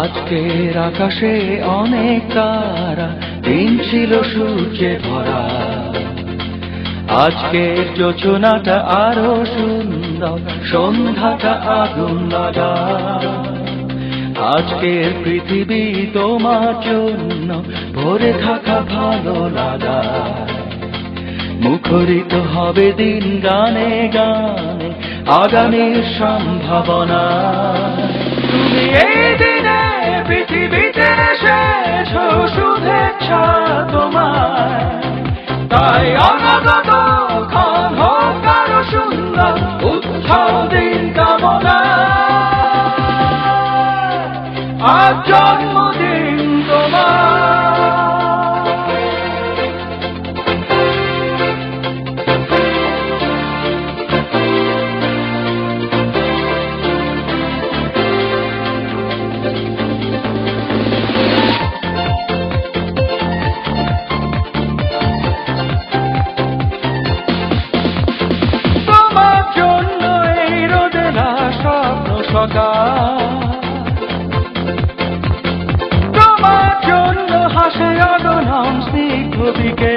আজকের আকাশে অনেক তারা, দিন ছিল সূর্যে ভরা। আজকের যোজনাটা আরো সুন্দর, সন্ধ্যাটা আগুন লাগা। আজকের পৃথিবী তোমার জন্য ভরে থাকা ভালো লাগা। মুখরিত হবে দিন গানে গানে, আগামীর সম্ভাবনা। তুমি এই দিনে পৃথিবীতে এসেছো, শুভেচ্ছা তোমায়। তাই অনাগত ক্ষণ হোক আরো সুন্দর, উৎসব দিন কামনা। আজ জন্মদিন তোমার। তোমার জন্য হাসে অগণন স্নিগ্ধ দিকে।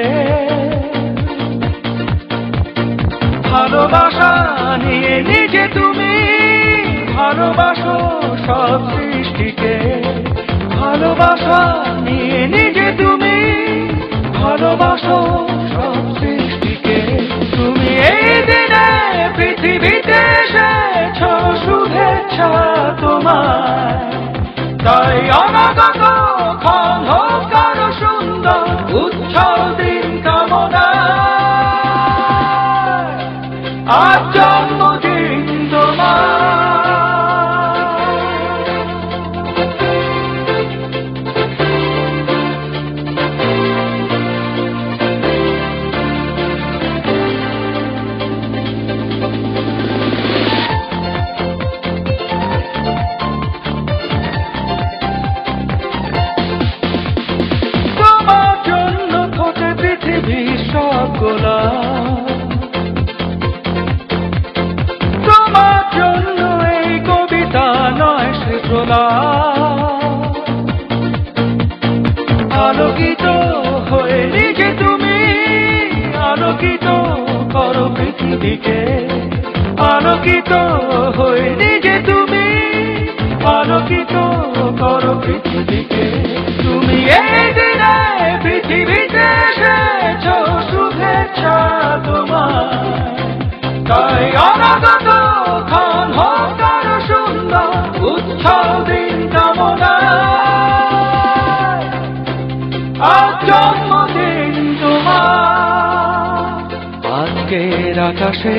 ভালোবাসা নিয়ে নিজে তুমি ভালোবাসো সব সৃষ্টিকে। ভালোবাসা নিয়ে নিজে তুমি ভালোবাসো সব সৃষ্টিকে। তুমি এই দিনে পৃথিবীতে এসেছো, শুভেচ্ছা তোমায়। তাই অনাগত ক্ষণ হোক আরো সুন্দর, উৎসব দিন কামনা। আজ জন্মদিন তোমার। তোমার জন্য এই কবিতা নয় শ্রীচলা। আলোকিত হয়ে নিজে তুমি আলোকিত করো পৃথিবীকে। আলোকিত হয়ে নিজে তুমি আলোকিত করো পৃথিবীকে। তুমি এই দিনে পৃথিবীতে এসেছো, শুভেচ্ছা তোমার। তাই অনাগত ক্ষণ হোক আরো সুন্দর, উৎসব দিন কামনা। আজ জন্মদিন তোমার। আজকের আকাশে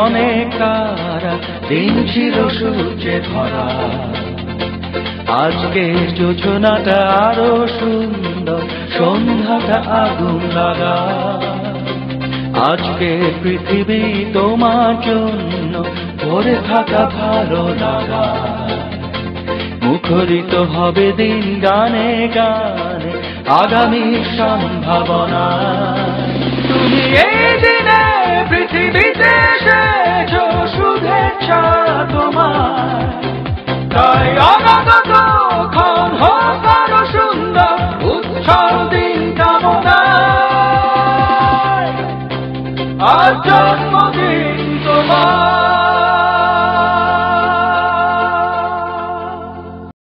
অনেক তারা, দিন ছিল সূর্যে ভরা। আজকের যোজনাটা আরো সুন্দর, সন্ধ্যাটা আগুন লাগা। আজকের পৃথিবী তোমার জন্য ভরে থাকা ভালো লাগা। মুখরিত হবে দিন গানে গানে, আগামীর সম্ভাবনা। তুমি এই দিনে পৃথিবীতে এসেছো, শুভেচ্ছা তোমার। তাই অনাগত ক্ষণ হোক আরো সুন্দর, উৎসব দিন কামনা। আজ জন্মদিন তোমার।